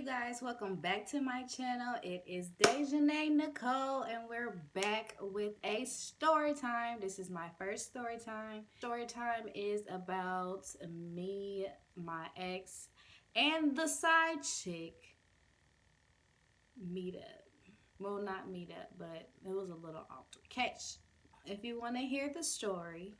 you guys, welcome back to my channel. It is DejaNay Nicole and we're back with a story time. This is my first story time. Story time is about me, my ex, and the side chick meetup. Well, not meetup, but it was a little altercation. If you want to hear the story,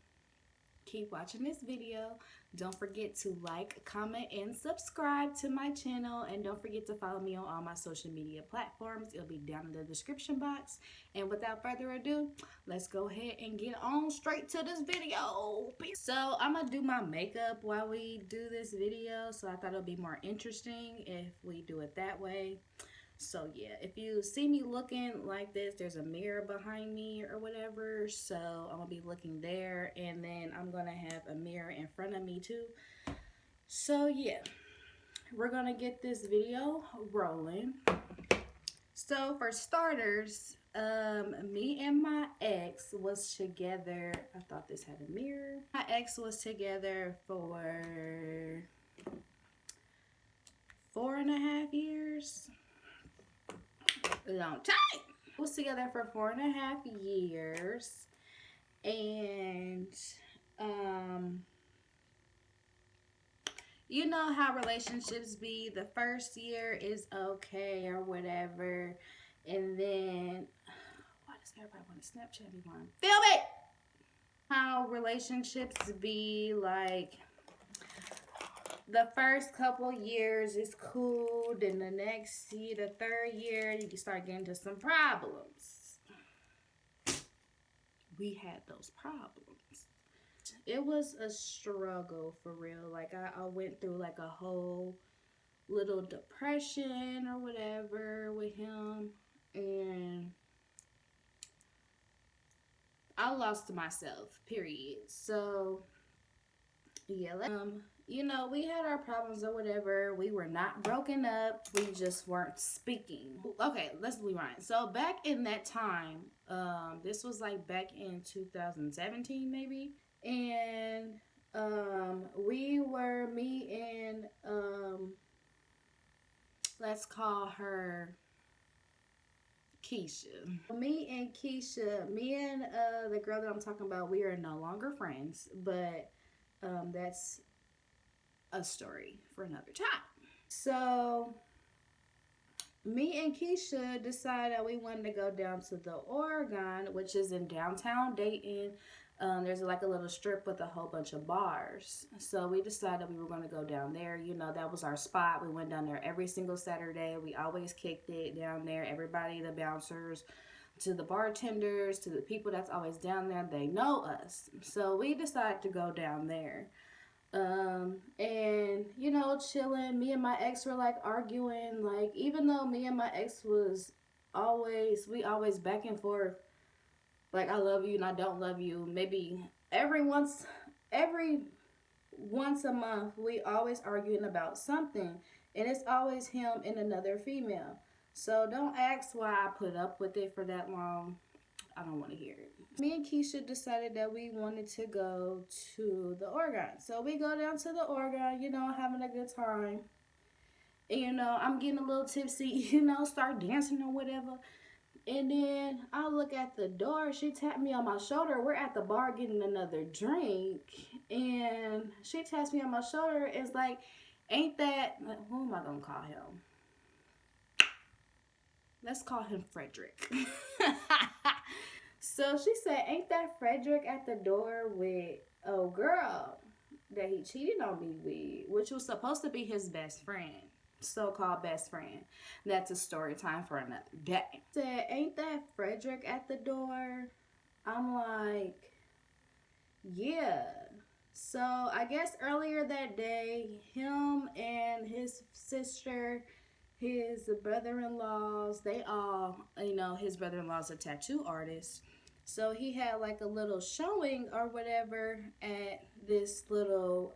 keep watching this video. Don't forget to like, comment, and subscribe to my channel. And don't forget to follow me on all my social media platforms. It'll be down in the description box. And without further ado, let's go ahead and get on straight to this video. So I'm going to do my makeup while we do this video. So I thought it'll be more interesting if we do it that way. So yeah, if you see me looking like this, there's a mirror behind me or whatever. So I'm gonna be looking there, and then I'm gonna have a mirror in front of me too. So yeah, we're gonna get this video rolling. So for starters, me and my ex was together. I thought this had a mirror. My ex was together for 4.5 years. Long time. We was together for 4.5 years, and you know how relationships be. The first year is okay or whatever, and then why does everybody want to Snapchat me one? Film it. How relationships be like. The first couple years is cool, then the next year, the third year, you can start getting into some problems. We had those problems. It was a struggle for real. Like I went through like a whole little depression or whatever with him, and I lost myself, period. So yeah, you know, we had our problems or whatever. We were not broken up. We just weren't speaking. Okay, let's rewind. So back in that time, this was like back in 2017 maybe. And me and let's call her Keisha. Me and the girl that I'm talking about, we are no longer friends, but that's a story for another time. So me and Keisha decided we wanted to go down to the Oregon, which is in downtown Dayton. There's like a little strip with a whole bunch of bars. So we decided we were going to go down there. You know, that was our spot. We went down there every single Saturday. We always kicked it down there. Everybody, the bouncers, to the bartenders, to the people that's always down there, they know us. So we decided to go down there. And you know, chilling. Me and my ex were like arguing, like even though me and my ex was we always back and forth, like I love you and I don't love you. Maybe every once a month we always arguing about something, and it's always him and another female. So don't ask why I put up with it for that long. I don't want to hear it. Me and Keisha decided that we wanted to go to the Oregon. So we go down to the Oregon, you know, having a good time. And, you know, I'm getting a little tipsy, you know, start dancing or whatever. And then I look at the door. She tapped me on my shoulder. We're at the bar getting another drink. And she taps me on my shoulder. It's like, ain't that, who am I going to call him? Let's call him Frederick. So she said, ain't that Frederick at the door with a girl that he cheated on me with, which was supposed to be his best friend, so-called best friend. That's a story time for another day. Said, ain't that Frederick at the door? I'm like, yeah. So I guess earlier that day, him and his sister, his brother-in-laws, they all, you know, his brother-in-law's a tattoo artist. So he had like a little showing or whatever at this little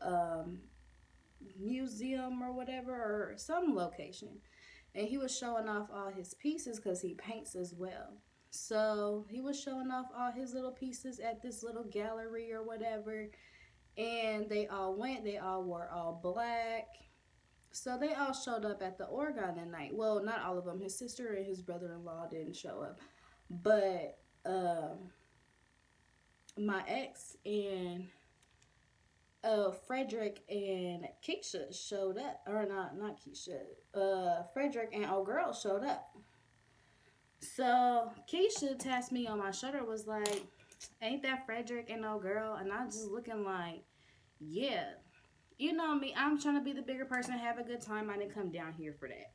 museum or whatever, or some location. And he was showing off all his pieces because he paints as well. So he was showing off all his little pieces at this little gallery or whatever. And they all went. They all wore all black. So they all showed up at the Oregon that night. Well, not all of them. His sister and his brother-in-law didn't show up. But my ex and Frederick and Keisha showed up. Or not Keisha. Frederick and old girl showed up. So Keisha tapped me on my shoulder, was like, ain't that Frederick and old girl? And I was just looking like, yeah. You know me, I'm trying to be the bigger person, have a good time. I didn't come down here for that.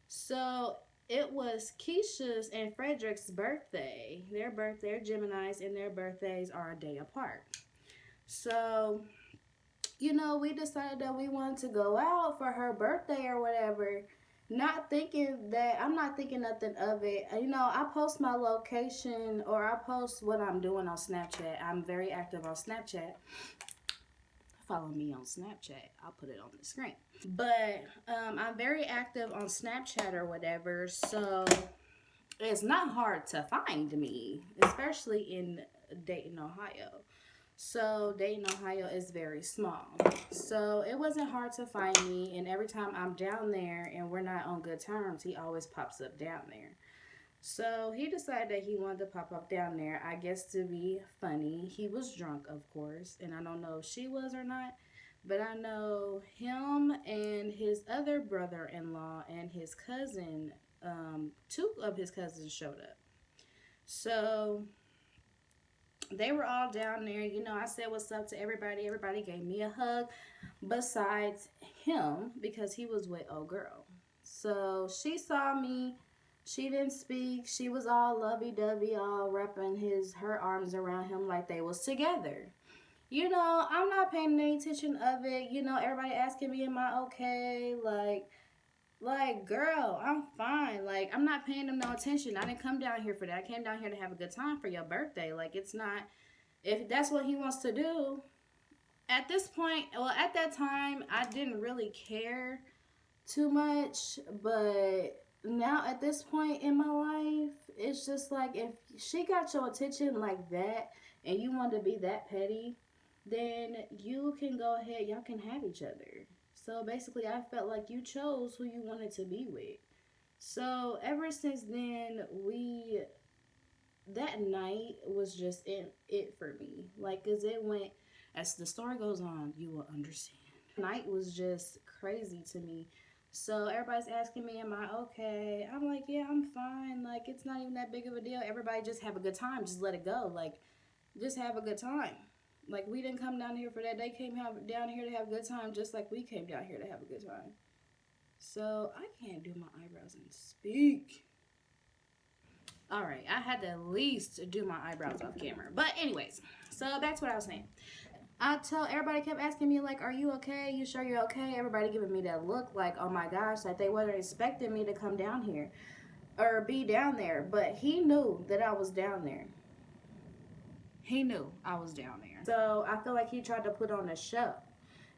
So it was Keisha's and Frederick's birthday. They're Geminis, and their birthdays are a day apart. So, you know, we decided that we wanted to go out for her birthday or whatever. Not thinking that, I'm not thinking nothing of it. You know, I post my location, or I post what I'm doing on Snapchat. I'm very active on Snapchat. Follow me on Snapchat. I'll put it on the screen. But I'm very active on Snapchat or whatever, so it's not hard to find me, especially in Dayton, Ohio. So Dayton, Ohio is very small. So it wasn't hard to find me, and every time I'm down there and we're not on good terms, he always pops up down there. So he decided that he wanted to pop up down there, I guess to be funny. He was drunk, of course, and I don't know if she was or not, but I know him and his other brother-in-law and his cousin, two of his cousins showed up. So they were all down there. You know, I said what's up to everybody. Everybody gave me a hug besides him because he was with old girl. So she saw me. She didn't speak. She was all lovey-dovey, all wrapping her arms around him like they was together. You know, I'm not paying any attention of it. You know, everybody asking me, am I okay? Like, girl, I'm fine. Like, I'm not paying them no attention. I didn't come down here for that. I came down here to have a good time for your birthday. Like, it's not, if that's what he wants to do. At this point, well, at that time, I didn't really care too much, but now at this point in my life, it's just like, if she got your attention like that and you want to be that petty, then you can go ahead, y'all can have each other. So basically, I felt like you chose who you wanted to be with. So ever since then, that night was just it for me. Like, cause it went, as the story goes on, you will understand. Night was just crazy to me. So everybody's asking me, am I okay? I'm like, yeah, I'm fine. Like, it's not even that big of a deal. Everybody just have a good time. Just let it go. Like, just have a good time. Like, we didn't come down here for that. They came down here to have a good time just like we came down here to have a good time. So I can't do my eyebrows and speak. All right, I had to at least do my eyebrows off camera. But anyways, so back to what I was saying. Everybody kept asking me, like, are you okay? You sure you're okay? Everybody giving me that look like, oh my gosh, like they weren't expecting me to come down here or be down there. But he knew that I was down there. He knew I was down there. So I feel like he tried to put on a show.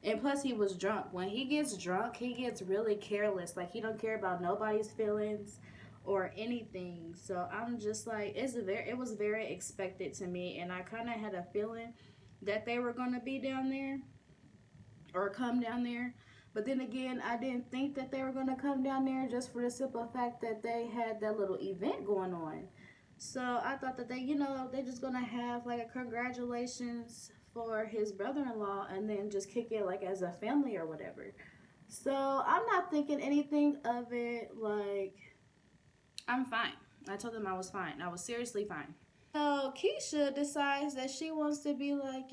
And plus he was drunk. When he gets drunk, he gets really careless. Like, he don't care about nobody's feelings or anything. So I'm just like, it was very expected to me. And I kind of had a feeling that they were going to be down there or come down there. But then again, I didn't think that they were going to come down there just for the simple fact that they had that little event going on. So I thought that they're just going to have like a congratulations for his brother-in-law and then just kick it like as a family or whatever. So I'm not thinking anything of it. Like, I'm fine. I told them I was fine. I was seriously fine. So Keisha decides that she wants to be like,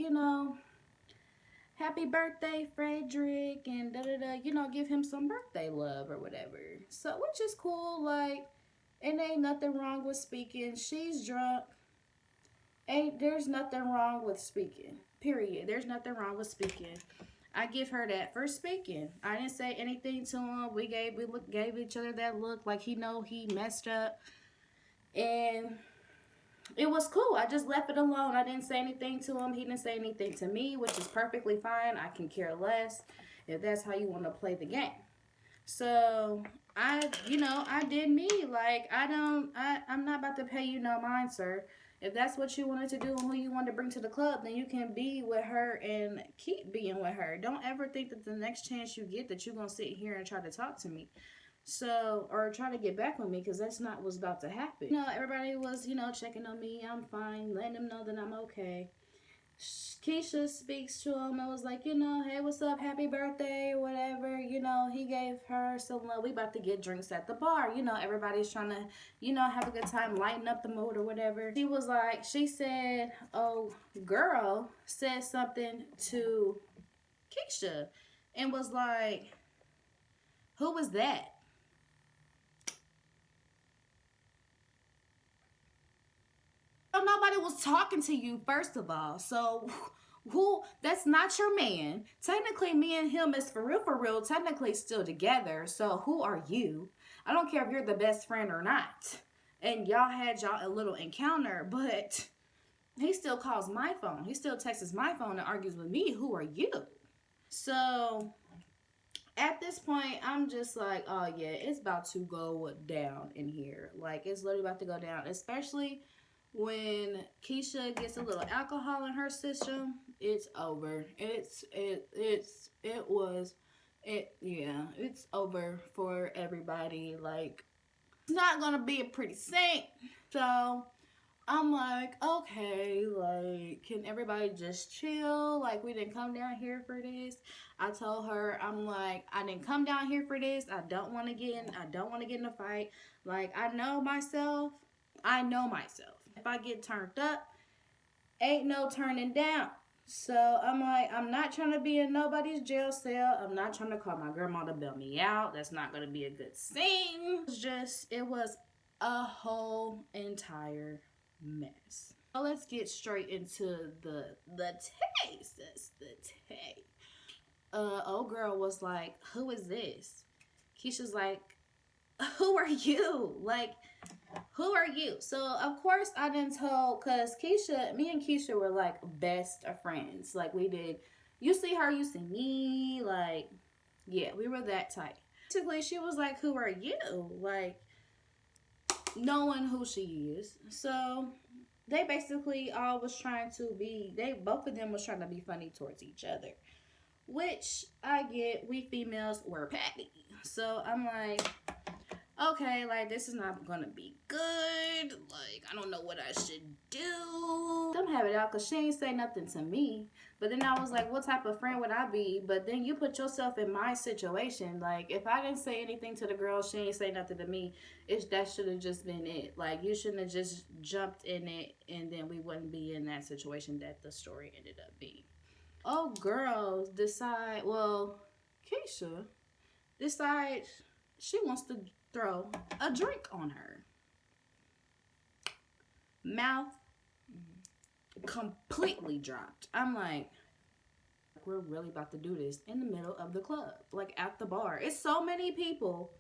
happy birthday, Frederick, and da-da-da, give him some birthday love or whatever. So, which is cool, like, and ain't nothing wrong with speaking. She's drunk. There's nothing wrong with speaking, period. There's nothing wrong with speaking. I give her that for speaking. I didn't say anything to him. We gave each other that look like he messed up. And it was cool. I just left it alone. I didn't say anything to him. He didn't say anything to me, which is perfectly fine. I can care less if that's how you want to play the game. So I did me. Like, I'm not about have to pay you no mind, sir. If that's what you wanted to do and who you wanted to bring to the club, then you can be with her and keep being with her. Don't ever think that the next chance you get that you're going to sit here and try to talk to me. So, or try to get back with me, because that's not what's about to happen. You know, everybody was, you know, checking on me. I'm fine. Letting them know that I'm okay. Keisha speaks to him and was like, you know, hey, what's up? Happy birthday or whatever. You know, he gave her some love. We about to get drinks at the bar. You know, everybody's trying to, you know, have a good time, lighten up the mood or whatever. She was like, she said, oh, girl said something to Keisha and was like, who was that? Nobody was talking to you, first of all. So who, that's not your man. Technically, me and him is for real, technically still together. So who are you? I don't care if you're the best friend or not. And y'all had y'all a little encounter, but he still calls my phone. He still texts my phone and argues with me. Who are you? So at this point, I'm just like, oh yeah, it's about to go down in here. Like, it's literally about to go down, especially when Keisha gets a little alcohol in her system. It's over. It's over for everybody. Like, it's not gonna be a pretty saint. So I'm like, okay, like, can everybody just chill? Like, we didn't come down here for this. I told her, I'm like, I didn't come down here for this. I don't want to get in a fight. Like, I know myself. If I get turned up, ain't no turning down. So I'm like, I'm not trying to be in nobody's jail cell. I'm not trying to call my grandma to bail me out. That's not going to be a good scene. It was a whole entire mess. So let's get straight into the taste. That's the taste. Old girl was like, who is this? Keisha's like, who are you? Like, who are you? So of course I didn't tell, because me and Keisha were like best of friends. Like, we did, you see her, you see me, like, yeah, we were that tight. Basically, she was like, who are you? Like, knowing who she is. So they basically all was trying to be, both of them was trying to be funny towards each other, which I get. We females were patty. So I'm like, okay, like, this is not gonna be good. Like, I don't know what I should do. Don't have it out, because she ain't say nothing to me. But then I was like, what type of friend would I be? But then you put yourself in my situation. Like, if I didn't say anything to the girl, she ain't say nothing to me, that should have just been it. Like, you shouldn't have just jumped in it, and then we wouldn't be in that situation that the story ended up being. Oh, girls decide, well, Keisha decides she wants to throw a drink on her. Mouth completely dropped. I'm like, we're really about to do this in the middle of the club, like at the bar. It's so many people.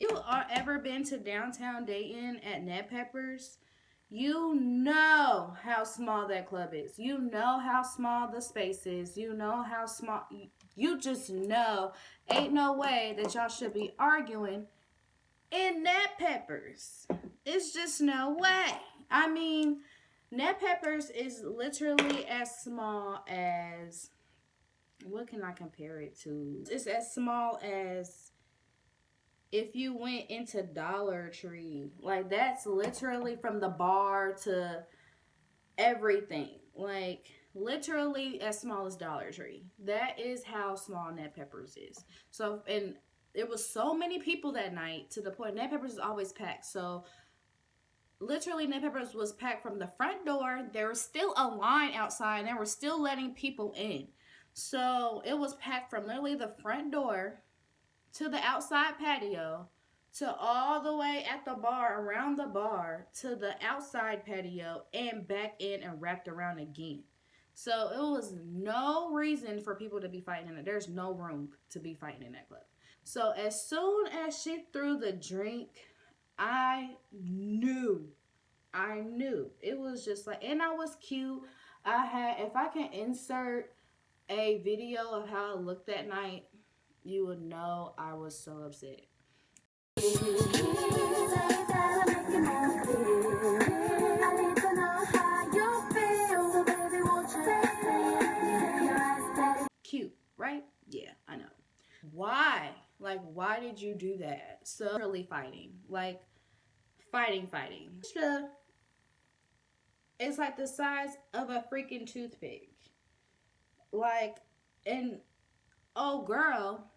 If you ever been to downtown Dayton at Ned Pepper's, you know how small that club is. You know how small the space is. You know how small, you just know. Ain't no way that y'all should be arguing in Ned Pepper's. It's just no way. I mean, Ned Pepper's is literally as small as, what can I compare it to? It's as small as if you went into Dollar Tree. Like, that's literally from the bar to everything. Like, literally as small as Dollar Tree. That is how small Ned Pepper's is. So, and there was so many people that night, to the point Ned Pepper's is always packed. So literally Ned Pepper's was packed from the front door. There was still a line outside, and they were still letting people in. So it was packed from literally the front door to the outside patio, to all the way at the bar, around the bar, to the outside patio, and back in and wrapped around again. So it was no reason for people to be fighting in it. There's no room to be fighting in that club. So as soon as she threw the drink, I knew. It was just like, and I was cute. If I can insert a video of how I looked that night, you would know I was so upset. did you do that? So really fighting, like fighting. It's like the size of a freaking toothpick. Like, and oh girl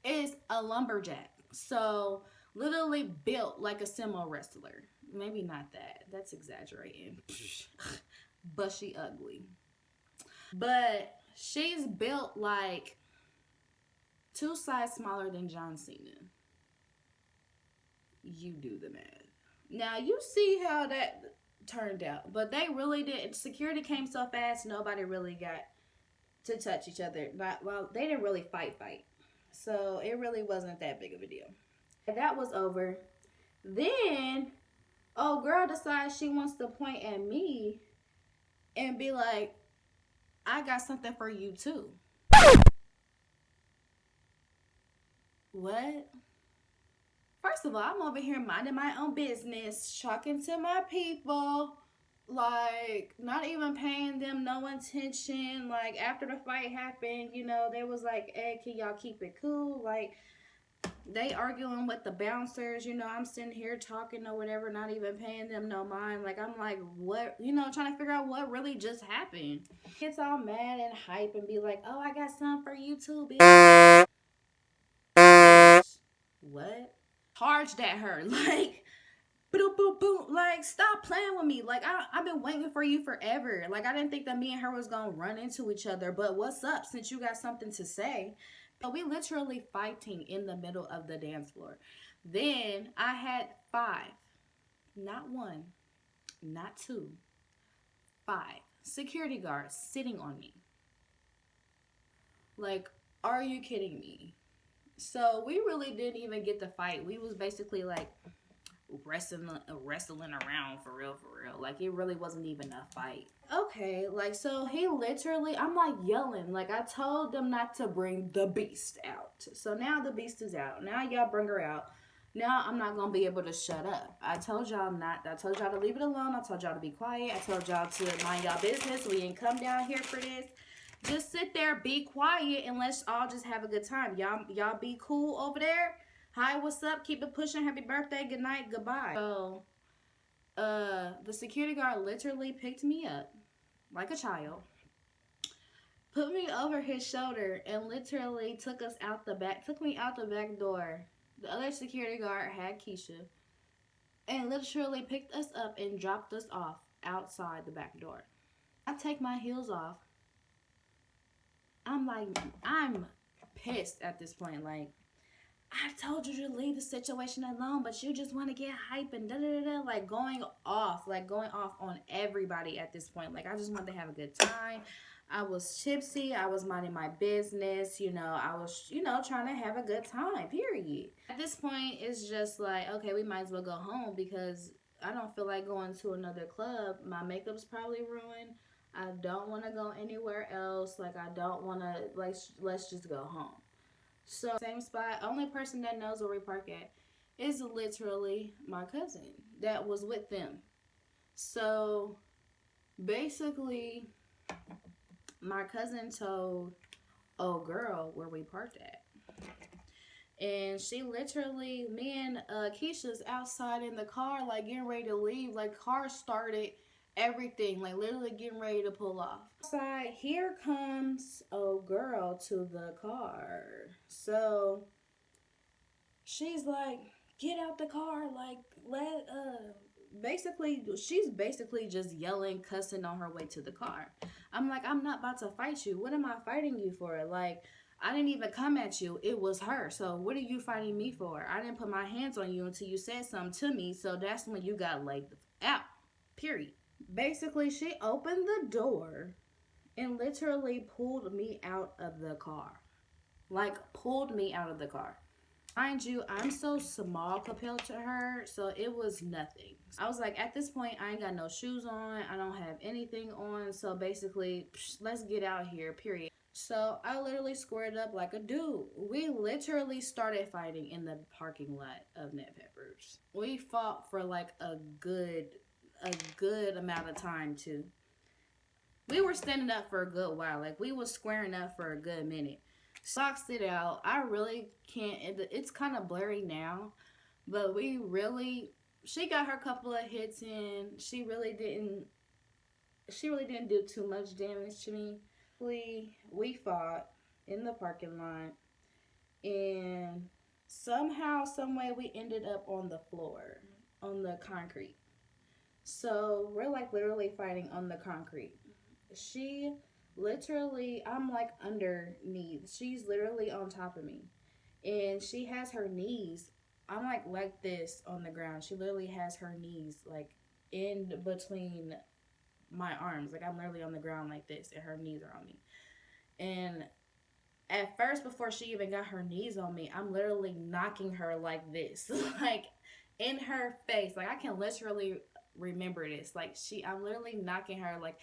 is a lumberjack. So literally built like a sumo wrestler. Maybe not that. That's exaggerating. But she ugly. But she's built like 2 sizes smaller than John Cena. You do the math. Now you see how that turned out. But they really did. Security came so fast, nobody really got to touch each other. Well, they didn't really fight. So it really wasn't that big of a deal. That was over. Then, oh girl decides she wants to point at me and be like, I got something for you too. What? First of all, I'm over here minding my own business, talking to my people, like not even paying them no attention. Like after the fight happened, you know, they was like, hey, can y'all keep it cool? Like they arguing with the bouncers, you know, I'm sitting here talking or whatever, not even paying them no mind. Like I'm like, what, you know, trying to figure out what really just happened. Gets all mad and hype and be like, oh, I got something for you too, bitch. What? Charged at her, like boom, boom, boom. Like, stop playing with me. Like, I've been waiting for you forever. Like, I didn't think that me and her was gonna run into each other. But what's up, since you got something to say? But we literally fighting in the middle of the dance floor. Then I had 5, not 1, not 2, 5 security guards sitting on me. Like, are you kidding me? So we really didn't even get to fight. We was basically like wrestling around for real. Like it really wasn't even a fight. Okay, like so he literally, I'm like yelling, like I told them not to bring the beast out. So now the beast is out. Now y'all bring her out. Now I'm not gonna be able to shut up. I told y'all to leave it alone. I told y'all to be quiet. I told y'all to mind y'all business. We didn't come down here for this. Just sit there, be quiet, and let's all just have a good time. Y'all be cool over there. Hi, what's up? Keep it pushing. Happy birthday. Good night. Goodbye. So, the security guard literally picked me up like a child, put me over his shoulder, and literally took me out the back door. The other security guard had Keisha, and literally picked us up and dropped us off outside the back door. I take my heels off. I'm pissed at this point. Like, I told you to leave the situation alone, but you just want to get hype and da-da-da-da. Like, going off on everybody at this point. Like, I just wanted to have a good time. I was tipsy. I was minding my business. You know, I was, trying to have a good time, period. At this point, it's just like, okay, we might as well go home because I don't feel like going to another club. My makeup's probably ruined. I don't want to go anywhere else. Like, I don't want to, like, let's just go home. So, same spot. Only person that knows where we park at is literally my cousin that was with them. So, basically, my cousin told girl where we parked at. And she literally, me and Keisha's outside in the car, like, getting ready to leave. Like, car started. Everything, like literally getting ready to pull off. Outside, here comes girl to the car. So she's like, get out the car, like she's basically just yelling, cussing on her way to the car. I'm like, I'm not about to fight you. What am I fighting you for? Like, I didn't even come at you. It was her. So what are you fighting me for? I didn't put my hands on you until you said something to me. So that's when you got laid out. Period. Basically, she opened the door and literally pulled me out of the car. Like, pulled me out of the car. Mind you, I'm so small compared to her, so it was nothing. I was like, at this point, I ain't got no shoes on. I don't have anything on. So basically, let's get out here, period. So I literally squared up like a dude. We literally started fighting in the parking lot of Net Peppers. We fought for like a good amount of time too. We were standing up for a good while. Like, we was squaring up for a good minute. Boxed it out. I really can't. It's kind of blurry now, but she got her couple of hits in. She really didn't do too much damage to me. We fought in the parking lot, and somehow, some way, we ended up on the floor, on the concrete. So we're like literally fighting on the concrete. She literally, I'm like underneath. She's literally on top of me, and she has her knees. I'm like this on the ground. She literally has her knees like in between my arms. Like I'm literally on the ground like this, and her knees are on me. And at first, before she even got her knees on me, I'm literally knocking her like this, like in her face. Like I can literally remember this. I'm literally knocking her like,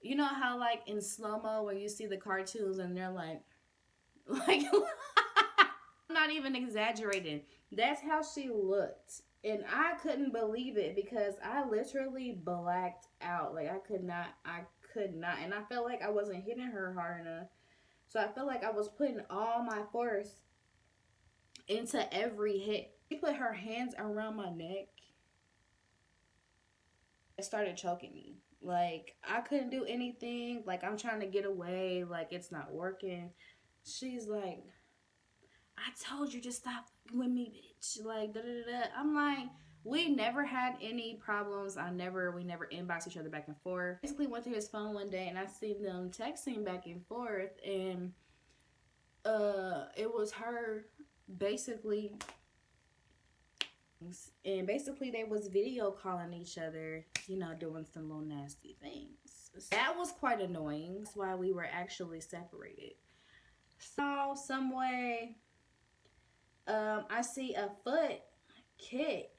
you know how like in slow mo when you see the cartoons and they're like, I'm not even exaggerating. That's how she looked. And I couldn't believe it because I literally blacked out. Like I could not. And I felt like I wasn't hitting her hard enough. So I felt like I was putting all my force into every hit. She put her hands around my neck and started choking me. Like I couldn't do anything. Like I'm trying to get away. Like it's not working. She's like, I told you to stop with me, bitch. Like da da da da. I'm like, we never had any problems. We never inboxed each other back and forth. Basically went through his phone one day and I seen them texting back and forth, and it was her basically, they was video calling each other, doing some little nasty things. That was quite annoying. That's why we were actually separated. So some way, I see a foot kick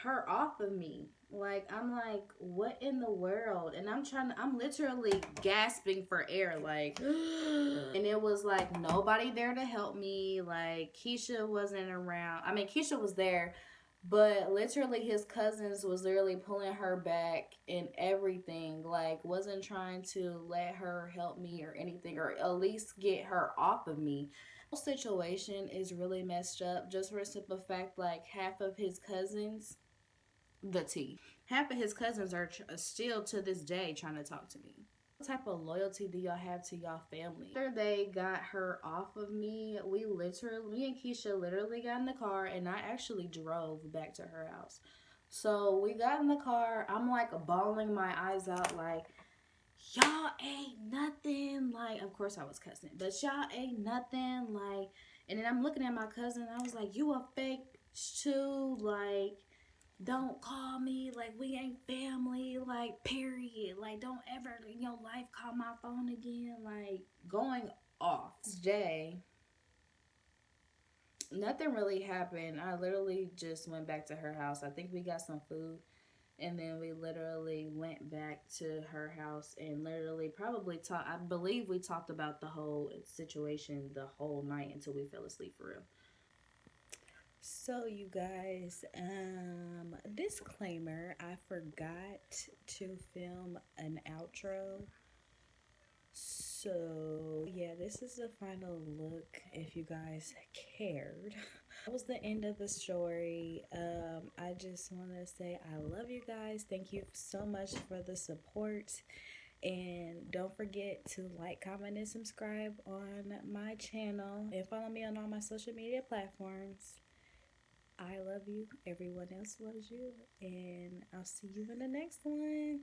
her off of me. Like I'm like, what in the world? And I'm literally gasping for air, like and it was like nobody there to help me. Like Keisha wasn't around. I mean, Keisha was there, but literally his cousins was literally pulling her back and everything. Like wasn't trying to let her help me or anything, or at least get her off of me. The whole situation is really messed up, just for a simple fact, like half of his cousins, half of his cousins are still to this day trying to talk to me. What type of loyalty do y'all have to y'all family? After they got her off of me, me and Keisha literally got in the car, and I actually drove back to her house. So we got in the car. I'm like bawling my eyes out, like, y'all ain't nothing. Like, of course I was cussing, but y'all ain't nothing. Like, and then I'm looking at my cousin. I was like, you a fake too. Like, don't call me. Like, we ain't family. Like, period. Like, don't ever in your life call my phone again. Like, going off. This day, nothing really happened. I literally just went back to her house. I think we got some food. And then we literally went back to her house and literally probably talked. I believe we talked about the whole situation the whole night until we fell asleep for real. So you guys, disclaimer, I forgot to film an outro. So yeah, this is the final look if you guys cared. That was the end of the story. I just want to say I love you guys. Thank you so much for the support. And don't forget to like, comment, and subscribe on my channel. And follow me on all my social media platforms. I love you. Everyone else loves you. And I'll see you in the next one.